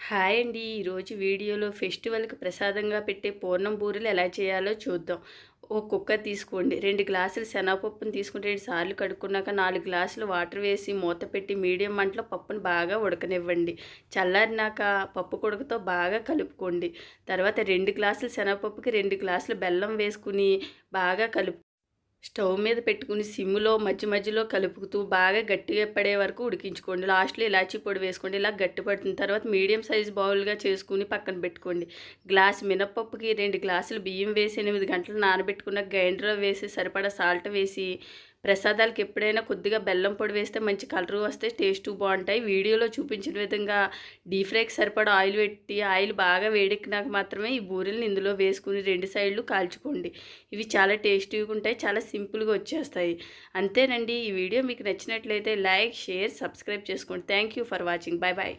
Hi అండి. ఈరోజు వీడియోలో ఫెస్టివల్‌కి ప్రసాదంగా పెట్టే పూర్ణం బూరెలు ఎలా చేయాలో చూద్దాం. ఓ కుక్కర్ తీసుకోండి. 2 గ్లాసులు శనగపప్పుని తీసుకొని 2 సార్లు కడుక్కున్నాక 4 గ్లాసులు వాటర్ వేసి మూత పెట్టి మీడియం మంటలో పప్పుని బాగా ఉడకనివ్వండి. చల్లారినాక పప్పు కొడుకుతో బాగా కలుపుకోండి. తర్వాత 2 గ్లాసులు శనగపప్పుకి 2 గ్లాసులు బెల్లం వేసుకుని బాగా స్టవ్ మీద పెట్టుకుని సిమ్‌లో మధ్య మధ్యలో కలుపుతూ బాగా గట్టిగా పడే వరకు ఉడికించుకోండి. లాస్ట్‌లో ఇలాచీ పొడి వేసుకోండి. ఇలా గట్టి పడుతుంది. తర్వాత మీడియం సైజ్ బౌల్‌గా చేసుకొని పక్కన పెట్టుకోండి. గ్లాస్ మినపప్పుకి 2 గ్లాసులు బియ్యం వేసి 8 గంటలు నానబెట్టుకున్న గ్రైండర్‌లో వేసి సరిపడా సాల్ట్ వేసి ప్రసాదాలకి ఎప్పుడైనా కొద్దిగా బెల్లం పొడి వేస్తే మంచి కలర్ వస్తాయి, టేస్ట్ బాగుంటాయి. వీడియోలో చూపించిన విధంగా డీప్ ఫ్రైకి సరిపడా ఆయిల్ పెట్టి ఆయిల్ బాగా వేడెక్కినాక మాత్రమే ఈ బూరెలను ఇందులో వేసుకుని 2 సైడ్లు కాల్చుకోండి. ఇవి చాలా టేస్టీగా ఉంటాయి, చాలా సింపుల్గా వచ్చేస్తాయి. అంతేనండి. ఈ వీడియో మీకు నచ్చినట్లయితే లైక్, షేర్, సబ్స్క్రైబ్ చేసుకోండి. Thank you for watching. Bye bye.